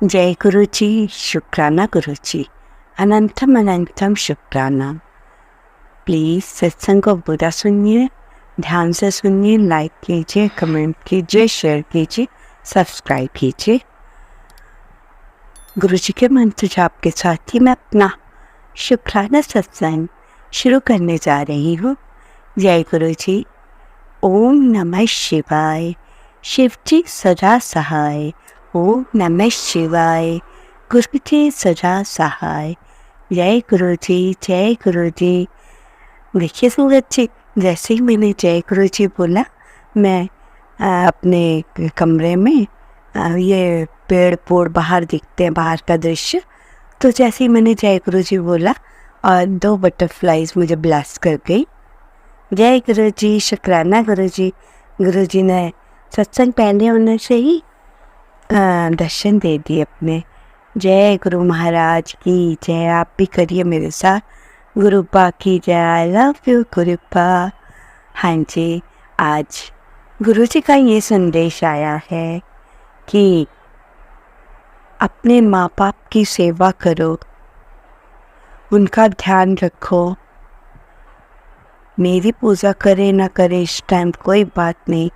जय गुरुजी, शुक्राना गुरुजी, अनंतम अनंतम शुक्राना। प्लीज़ सत्संग को पूरा सुनिए, ध्यान से सुनिए, लाइक कीजिए, कमेंट कीजिए, शेयर कीजिए, सब्सक्राइब कीजिए। गुरुजी के मंत्र जाप के साथ ही मैं अपना शुक्राना सत्संग शुरू करने जा रही हूँ। जय गुरुजी। ओम नमः शिवाय। शिवजी सदा सहाय। ओम नमः शिवाय। गुरुजी सदा सहाय। जय गुरुजी, जय गुरुजी। देखिए सूरज जी, जैसे ही मैंने जय गुरुजी बोला, मैं अपने कमरे में ये पेड़ पोड़ बाहर दिखते हैं, बाहर का दृश्य। तो जैसे ही मैंने जय गुरुजी बोला और 2 बटरफ्लाइज मुझे ब्लास्ट कर गई। जय गुरुजी, शुक्राना गुरुजी। गुरुजी ने सत्संग पहले होने से ही दर्शन दे दिए अपने। जय गुरु महाराज की जय। आप भी करिए मेरे साथ, गुरुपा की जय। I love you गुरुपा। हाँ जी, आज गुरुजी का ये संदेश आया है कि अपने माँ बाप की सेवा करो, उनका ध्यान रखो। मेरी पूजा करे ना करे इस टाइम कोई बात नहीं।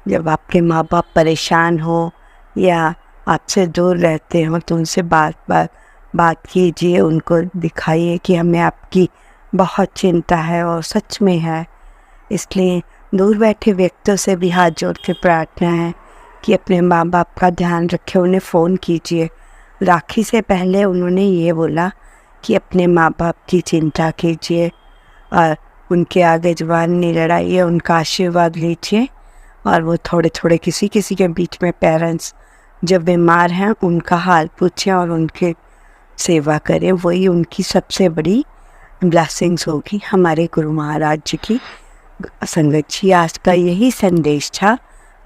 जब आपके माँ बाप परेशान हो या आपसे दूर रहते हो तो उनसे बात कीजिए, उनको दिखाइए कि हमें आपकी बहुत चिंता है और सच में है। इसलिए दूर बैठे व्यक्तियों से भी हाथ जोड़ के प्रार्थना है कि अपने माँ बाप का ध्यान रखें, उन्हें फ़ोन कीजिए। राखी से पहले उन्होंने ये बोला कि अपने माँ बाप की चिंता कीजिए और उनके आगे जुबान नहीं लड़ाइए, उनका आशीर्वाद लीजिए। और वो थोड़े थोड़े किसी के बीच में पेरेंट्स जब बीमार हैं उनका हाल पूछें और उनके सेवा करें। वही उनकी सबसे बड़ी ब्लेसिंग्स होगी। हमारे गुरु महाराज जी की संगत जी, आज का यही संदेश था।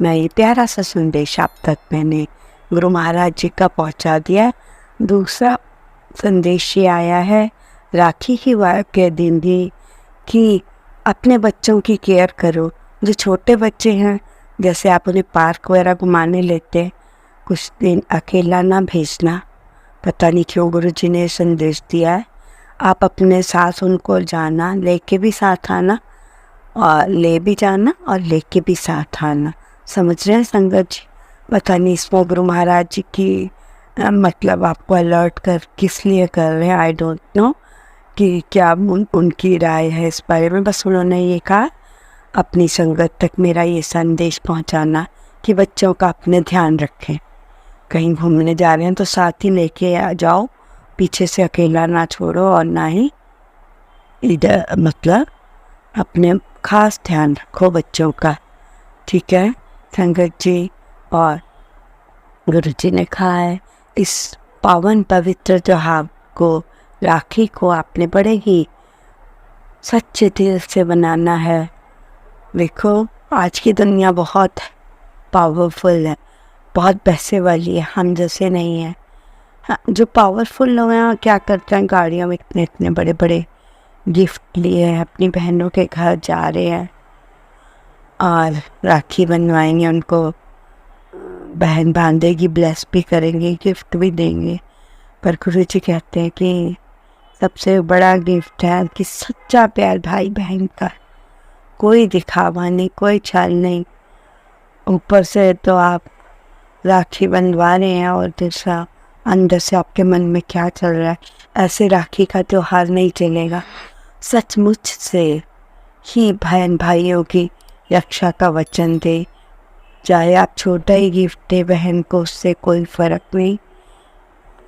मैं ये प्यारा सा संदेश आप तक मैंने गुरु महाराज जी का पहुंचा दिया। दूसरा संदेश ये आया है राखी के दिन भी कि अपने बच्चों की केयर करो। जो छोटे बच्चे हैं, जैसे आप उन्हें पार्क वगैरह घुमाने लेते हैं, कुछ दिन अकेला ना भेजना। पता नहीं क्यों गुरुजी ने संदेश दिया है। आप अपने साथ उनको जाना, लेके भी साथ आना, और ले भी जाना और लेके भी साथ आना। समझ रहे हैं संगत जी? पता नहीं इसमें गुरु महाराज जी की मतलब आपको अलर्ट कर किस लिए कर रहे हैं, आई डोंट नो कि क्या उनकी राय है इस बारे में। बस उन्होंने ये कहा अपनी संगत तक मेरा ये संदेश पहुंचाना कि बच्चों का अपने ध्यान रखें। कहीं घूमने जा रहे हैं तो साथ ही लेके आ जाओ, पीछे से अकेला ना छोड़ो, और ना ही इधर मतलब अपने खास ध्यान रखो बच्चों का। ठीक है संगत जी? और गुरुजी ने कहा है इस पावन पवित्र त्योहार को, राखी को आपने बड़े ही सच्चे दिल से बनाना है। देखो आज की दुनिया बहुत पावरफुल है, बहुत पैसे वाली है, हम जैसे नहीं है। हाँ, जो पावरफुल लोग हैं क्या करते हैं, गाड़ियों में इतने इतने बड़े बड़े गिफ्ट लिए हैं, अपनी बहनों के घर जा रहे हैं और राखी बनवाएंगे, उनको बहन बांधेगी, ब्लेस भी करेंगे, गिफ्ट भी देंगे। पर गुरुजी कहते हैं कि सबसे बड़ा गिफ्ट है कि सच्चा प्यार भाई बहन का। कोई दिखावा नहीं, कोई छल नहीं। ऊपर से तो आप राखी बंधवा रहे हैं और दूसरा अंदर से आपके मन में क्या चल रहा है, ऐसे राखी का त्योहार नहीं चलेगा। सचमुच से ही बहन भाइयों की रक्षा का वचन दे। चाहे आप छोटा ही गिफ्ट दे बहन को, उससे कोई फ़र्क नहीं।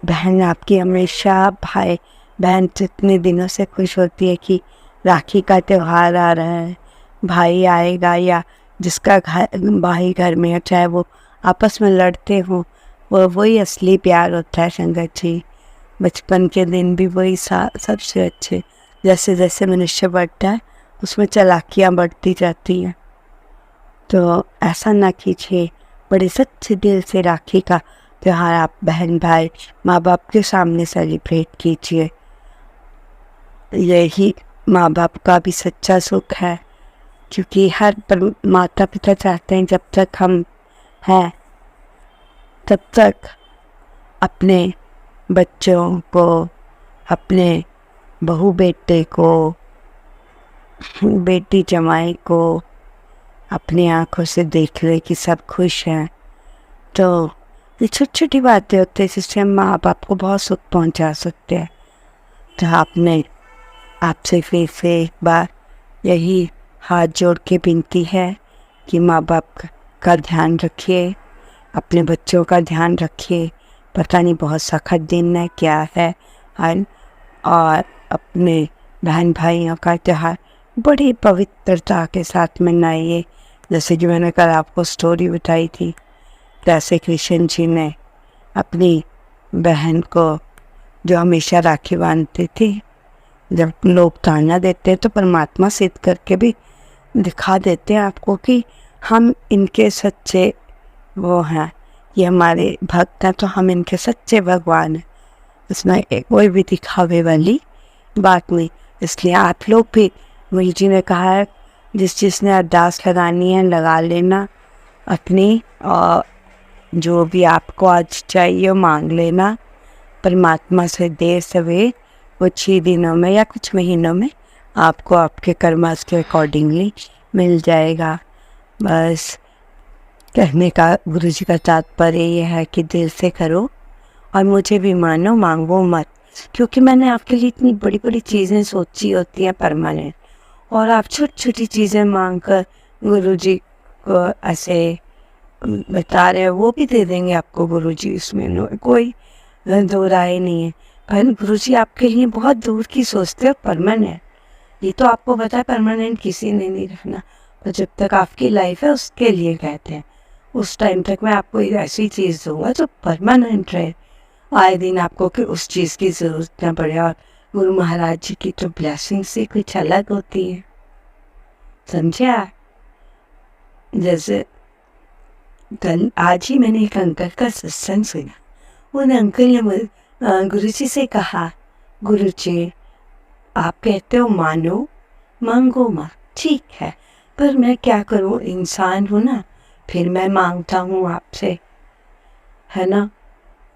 बहन आपकी हमेशा, भाई बहन इतने दिनों से खुश होती है कि राखी का त्यौहार आ रहा है, भाई आएगा, या जिसका भाई घर में है, चाहे वो आपस में लड़ते हो, वही असली प्यार होता है संगत जी। बचपन के दिन भी वही सबसे अच्छे। जैसे जैसे मनुष्य बढ़ता है उसमें चालाकियाँ बढ़ती जाती हैं। तो ऐसा ना कीजिए, बड़े सच्चे दिल से राखी का त्यौहार आप बहन भाई माँ बाप के सामने सेलिब्रेट कीजिए। यही माँ बाप का भी सच्चा सुख है, क्योंकि हर माता पिता चाहते हैं जब तक हम हैं तब तक अपने बच्चों को, अपने बहू बेटे को, बेटी जमाई को अपनी आंखों से देख ले कि सब खुश हैं। तो ये छोटी छोटी बातें होती हैं जिससे हम माँ बाप को बहुत सुख पहुंचा सकते हैं। तो आपसे फिर से एक बार यही हाथ जोड़ के विनती है कि माँ बाप का ध्यान रखिए, अपने बच्चों का ध्यान रखिए। पता नहीं बहुत सखत दिन है क्या है, और अपने बहन भाइयों का त्योहार बड़ी पवित्रता के साथ मनाइए। जैसे कि मैंने कल आपको स्टोरी बताई थी, जैसे कृष्ण जी ने अपनी बहन को जो हमेशा राखी बांधती थी, जब लोग ताना देते हैं तो परमात्मा सिद्ध करके भी दिखा देते हैं आपको कि हम इनके सच्चे वो हैं, ये हमारे भक्त हैं, तो हम इनके सच्चे भगवान हैं। इसमें कोई भी दिखावे वाली बात नहीं। इसलिए आप लोग भी, वही जी ने कहा है, जिस जिसने अरदास लगानी है लगा लेना अपनी, और जो भी आपको आज चाहिए मांग लेना परमात्मा से। देर सवेर कुछ ही दिनों में या कुछ महीनों में आपको आपके कर्मास के अकॉर्डिंगली मिल जाएगा। बस कहने का गुरु जी का तात्पर्य ये है कि दिल से करो और मुझे भी मानो, मांगो मत। क्योंकि मैंने आपके लिए इतनी बड़ी बड़ी चीज़ें सोची होती हैं परमानेंट, और आप छोटी छोटी चीज़ें मांग कर गुरु जी को ऐसे बता रहे हैं, वो भी दे देंगे आपको गुरु जी। इसमें कोई दो राय नहीं है। पर गुरु जी आपके लिए बहुत दूर की सोचते हो, परमानेंट। ये तो आपको पता है परमानेंट किसी ने नहीं रखना, तो जब तक आपकी लाइफ है उसके लिए कहते हैं। उस टाइम तक मैं आपको एक ऐसी चीज़ दूंगा जो परमानेंट रहे, आए दिन आपको कि उस चीज़ की ज़रूरत न पड़े। और गुरु महाराज जी की तो ब्लेसिंग से कुछ अलग होती है, समझे आप? जैसे कल आज ही मैंने एक अंकल का सत्संग सुना। उन अंकल ने गुरु जी से कहा, गुरु जी आप कहते हो मानो मांगो माँ, ठीक है, पर मैं क्या करूँ, इंसान हूँ ना, फिर मैं मांगता हूँ आपसे, है ना।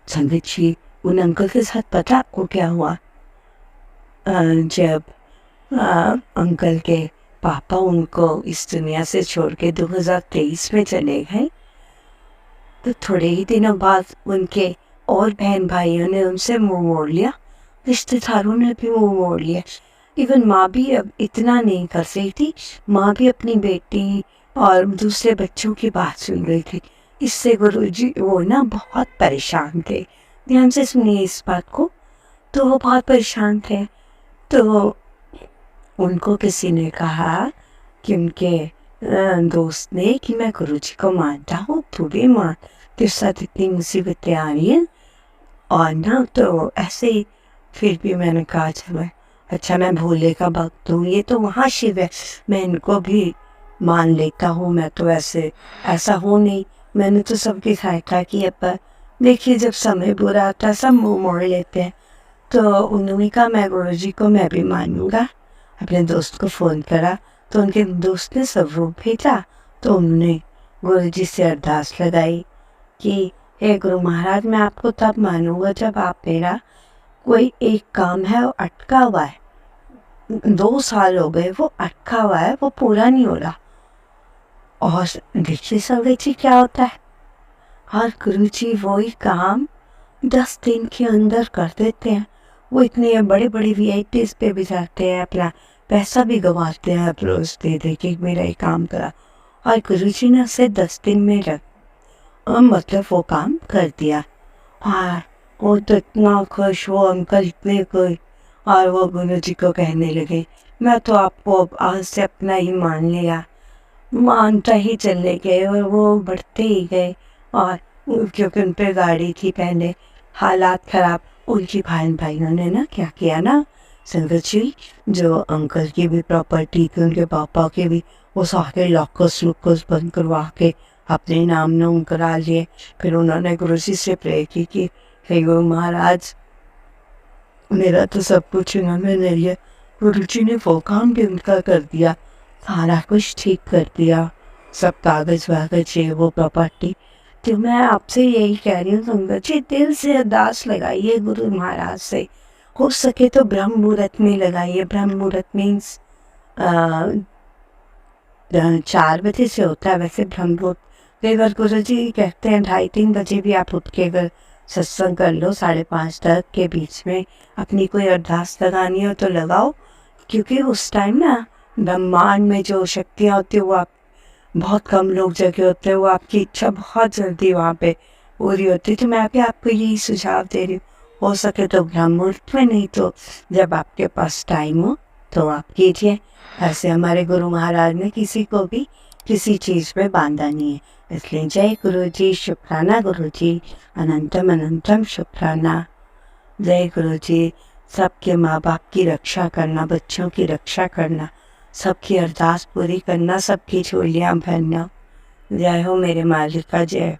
संगत जी, उन अंकल के साथ पता आपको क्या हुआ? जब अंकल के पापा उनको इस दुनिया से छोड़ के 2023 में चले गए, तो थोड़े ही दिनों बाद उनके और बहन भाइयों ने उनसे मुंह मोड़ लिया, रिश्तेदारों ने भी मुंह मोड़ लिया। इवन माँ भी अब इतना नहीं कर रही थी। माँ भी अपनी बेटी और दूसरे बच्चों की बात सुन रही थी। इससे गुरुजी वो ना बहुत परेशान थे। ध्यान से सुनिए इस बात को। तो वो बहुत परेशान थे। तो उनको किसी ने कहा कि उनके दोस्त ने कि मैं गुरुजी को मानता हूँ, तू भी मान, तेरे साथ इतनी मुसीबतें आ रही हैं। और ना तो ऐसे ही फिर भी मैंने कहा चलो अच्छा मैं भोले का भक्त हूँ, ये तो वहाँ शिव है, मैं इनको भी मान लेता हूँ। मैं तो ऐसा हूँ नहीं, मैंने तो सबकी सहायता की है। पर देखिए जब समय बुरा आता है सब मुँह मोड़ लेते हैं। तो उन्होंने कहा मैं गुरुजी को मैं भी मानूंगा। अपने दोस्त को फ़ोन करा तो उनके दोस्त ने स्वरूप भेजा। तो उन्होंने गुरुजी से अरदास लगाई कि हे गुरु महाराज, मैं आपको तब मानूंगा जब आप मेरा कोई एक काम है वो अटका हुआ है, 2 साल हो गए वो अटका हुआ है, वो पूरा नहीं हो रहा। और देखिए संगत जी क्या होता है, और गुरुजी वही काम 10 दिन के अंदर कर देते हैं। वो इतने बड़े बड़े VIPs पे भी जाते हैं, अपना पैसा भी गंवाते हैं रोज दे के मेरा ये काम करा। और गुरुजी ने उसे 10 दिन में मतलब वो काम कर दिया। और वो तो इतना खुश, वो अंकल इतने खुश। और वो गुरुजी को कहने लगे मैं तो आपको आज से अपना ही मान लिया। मानता ही चले गए और वो बढ़ते ही गए। और क्योंकि उन पर गाड़ी थी पहले, हालात ख़राब। उनकी भाइयों ने ना क्या किया ना संगत जी, जो अंकल की भी प्रॉपर्टी थी, उनके पापा के भी, वो सारे लॉकर्स बंद करवा के अपने नाम नाम करा लिए। फिर उन्होंने गुरुजी से प्रे की कि हे गुरु महाराज, मेरा तो सब कुछ इन्होंने ले लिया। गुरुजी ने वो काम भी उनका कर दिया, सारा कुछ ठीक कर दिया, सब कागज वागज ये वो प्रॉपर्टी। तो मैं आपसे यही कह रही हूँ संगत जी, दिल से अरदास लगाइए गुरु महाराज से, हो सके तो ब्रह्म मुहूर्त में लगाइए। ब्रह्म मुहूर्त मीन्स 4 बजे से होता है वैसे ब्रह्म मुहूर्त। कई बार गुरु जी कहते हैं 2:30-3 बजे भी आप उठ के अगर सत्संग कर लो, 5:30 तक के बीच में अपनी कोई अरदास लगानी हो तो लगाओ, क्योंकि उस टाइम ना ब्रह्मांड में जो शक्तियाँ होती है वो आप बहुत कम लोग जगह होते हैं, वो आपकी इच्छा बहुत जल्दी वहाँ पे पूरी होती है। तो मैं भी आपको यही सुझाव दे रही हूँ, हो सके तो ब्रह्म मुहूर्त में, नहीं तो जब आपके पास टाइम हो तो आप कीजिए। ऐसे हमारे गुरु महाराज ने किसी को भी किसी चीज़ में बांधा नहीं है। इसलिए जय गुरु जी, शुक्राना गुरु जी, अनंतम अनंतम शुक्राना। जय गुरु जी। सबके माँ बाप की रक्षा करना, बच्चों की रक्षा करना, सबकी अरदास पूरी करना, सबकी झोलियाँ भरना। जय हो मेरे मालिक का जय।